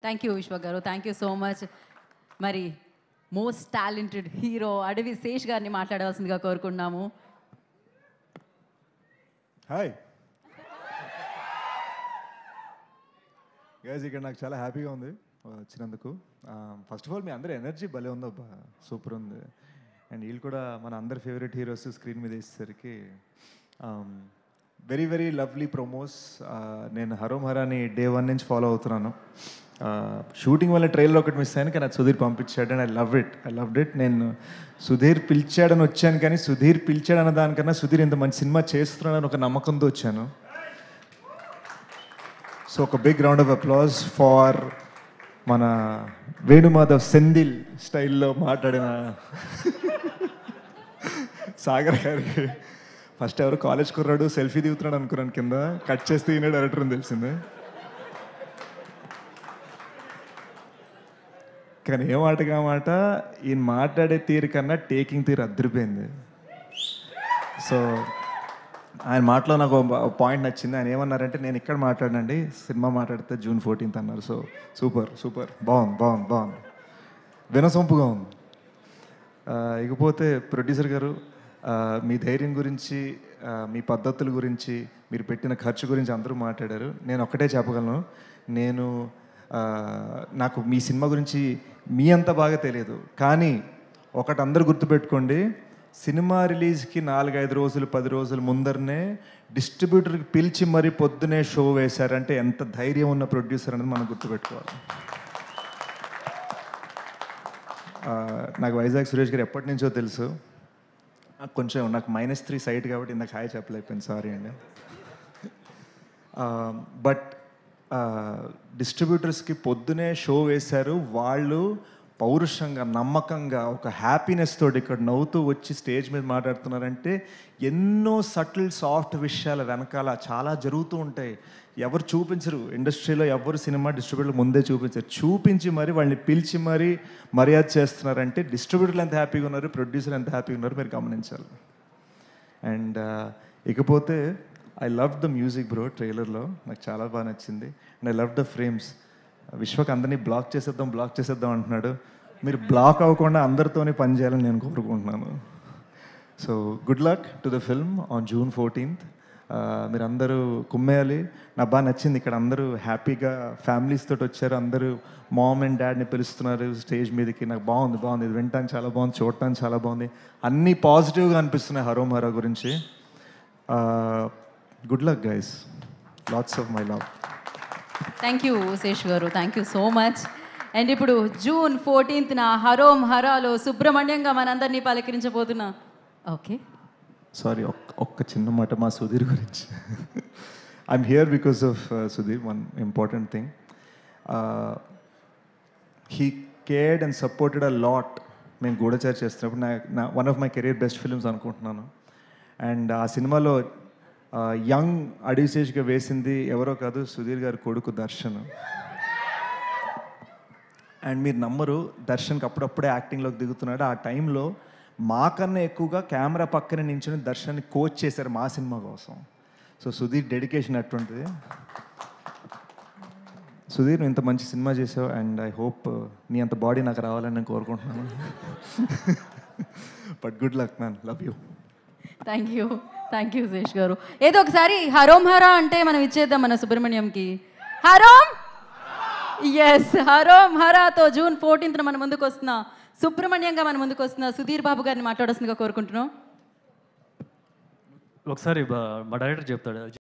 Thank you విశ్వ గారు, thank you so much. మరి మోస్ట్ టాలెంటెడ్ హీరో అడవి శేష్ గారిని మాట్లాడవలసిందిగా కోరుకున్నాము. హాయ్ గైస్, ఇక్కడ నాకు చాలా హ్యాపీగా ఉంది వచ్చినందుకు. ఫస్ట్ ఆఫ్ ఆల్ మీ అందరి ఎనర్జీ భలే ఉందబ్బా, సూపర్ ఉంది. అండ్ వీళ్ళు కూడా మన అందరి ఫేవరెట్ హీరోస్ స్క్రీన్ మీద వేసేసరికి వెరీ వెరీ లవ్లీ ప్రొమోస్. నేను హరోం హరాని డే 1 నుంచి ఫాలో అవుతున్నాను. షూటింగ్ వల్ల ట్రైలర్ ఒకటి మిస్ అయ్యాను, కానీ అది సుధీర్ పంపించాడు అండ్ ఐ లవ్డ్ ఇట్. నేను సుధీర్ పిలిచాడని వచ్చాను, కానీ సుధీర్ పిలిచాడన్న దానికన్నా సుధీర్ ఇంత మంచి సినిమా చేస్తున్నాడని ఒక నమ్మకంతో వచ్చాను. సో ఒక big round of applause for మన వేణుమాధవ్ సెందిల్ స్టైల్లో మాట్లాడిన సాగర్ గారికి. ఫస్ట్ ఎవరు కాలేజ్ కుర్రాడు సెల్ఫీ దిగుతున్నాడు అనుకున్నాను, కింద కట్ చేస్తే ఈయన డైరెక్టర్ అని తెలిసింది. కానీ ఏ మాటగా మాట ఈయన మాట్లాడే తీరు కన్నా టేకింగ్ తీరు అద్దరిపోయింది. సో ఆయన మాటలో నాకు పాయింట్ నచ్చింది. ఆయన ఏమన్నారంటే, నేను ఇక్కడ మాట్లాడండి, సినిమా మాట్లాడితే June 14th అన్నారు. సో సూపర్ బాగుంది వినసొంపుగా ఉంది. ఇకపోతే ప్రొడ్యూసర్ గారు, మీ ధైర్యం గురించి, మీ పద్ధతుల గురించి, మీరు పెట్టిన ఖర్చు గురించి అందరూ మాట్లాడారు. నేను ఒక్కటే చెప్పగలను, నాకు మీ సినిమా గురించి మీ అంత బాగా తెలియదు, కానీ ఒకటి అందరూ గుర్తుపెట్టుకోండి, సినిమా రిలీజ్కి 4-5 రోజులు 10 రోజుల ముందరనే డిస్ట్రిబ్యూటర్కి పిలిచి మరీ పొద్దునే షో వేశారంటే ఎంత ధైర్యం ఉన్న ప్రొడ్యూసర్ అనేది మనం గుర్తుపెట్టుకోవాలి. నాకు వైజాగ్ సురేష్ గారు ఎప్పటి నుంచో తెలుసు. కొంచెం నాకు -3 సైట్ కాబట్టి ఇందాక హాయ్ చెప్పలేకపోయింది, సారీ అండి. బట్ డిస్ట్రిబ్యూటర్స్కి పొద్దునే షో వేశారు. వాళ్ళు పౌరుషంగా, నమ్మకంగా, ఒక హ్యాపీనెస్ తోటి ఇక్కడ నవ్వుతూ వచ్చి స్టేజ్ మీద మాట్లాడుతున్నారంటే ఎన్నో సటిల్ సాఫ్ట్ విషయాల వెనకాల చాలా జరుగుతూ ఉంటాయి. ఎవరు చూపించరు ఇండస్ట్రీలో, ఎవరు సినిమా డిస్ట్రిబ్యూటర్లు ముందే చూపించి మరి వాళ్ళని పిలిచి మరీ మర్యాద చేస్తున్నారంటే డిస్ట్రిబ్యూటర్లు ఎంత హ్యాపీగా ఉన్నారు, ప్రొడ్యూసర్ ఎంత హ్యాపీగా ఉన్నారు మీరు గమనించాలి. అండ్ ఇకపోతే I love the music bro. ట్రైలర్లో నాకు చాలా బాగా నచ్చింది. And I love the frames. Vishwak అందరినీ బ్లాక్ చేసేద్దాం అంటున్నాడు. మీరు బ్లాక్ అవ్వకుండా అందరితోనే పని చేయాలని నేను కోరుకుంటున్నాను. So good luck to the film on June 14th. మీరు అందరూ కుమ్మేయాలి. నాకు బాగా నచ్చింది, ఇక్కడ అందరూ హ్యాపీగా ఫ్యామిలీస్ తోటి వచ్చారు. అందరూ మామ్ అండ్ డాడ్ని పిలుస్తున్నారు స్టేజ్ మీదకి. నాకు బాగుంది. ఇది వినటానికి చాలా బాగుంది, చూడటానికి చాలా బాగుంది. అన్నీ పాజిటివ్గా అనిపిస్తున్నాయి హరోం హరా గురించి. Good luck guys, lots of my love. Thank you Sesh గారు, thank you so much. And ఇప్పుడు June 14th హరోం హరాలో సుబ్రహ్మణ్యంగా మనందరినీ పలకరించబోతున్నా. ఓకే, సారీ, ఒక్క చిన్న మాట మా సుధీర్ గురించి. I'm here because of Sudheer. One important thing, he cared and supported a lot. మేము గూఢచారి చేస్తున్నప్పుడు one of my career best films అనుకుంటున్నాను. అండ్ ఆ సినిమాలో యంగ్ అడవి శేష్గా వేసింది ఎవరో కాదు, సుధీర్ గారి కొడుకు దర్శన్. అండ్ మీరు నమ్మరు, దర్శన్కి అప్పుడప్పుడే యాక్టింగ్లోకి దిగుతున్నాడు. ఆ టైంలో మాకన్నా ఎక్కువగా కెమెరా పక్కన నించుని దర్శన్ని కోచ్ చేశారు మా సినిమా కోసం. సో సుధీర్ డెడికేషన్ అటువంటిది. సుధీర్, ఇంత మంచి సినిమా చేసావు అండ్ ఐ హోప్ నీ అంత బాడీ నాకు రావాలని నేను కోరుకుంటున్నాను. But good luck man, love you. Thank you Sesh గారు. ఏదో ఒకసారి హరోం హరా అంటే మనం ఇచ్చేద్దాం మన సుబ్రహ్మణ్యంకి. హరోం, ఎస్, హరోం హరాతో June 14th మన ముందుకు వస్తున్నా సుబ్రహ్మణ్యంగా మన ముందుకు వస్తున్న సుధీర్ బాబు గారిని మాట్లాడాల్సిందిగా కోరుకుంటున్నాం. ఒకసారి మా డైరెక్టర్ చెప్తాడు.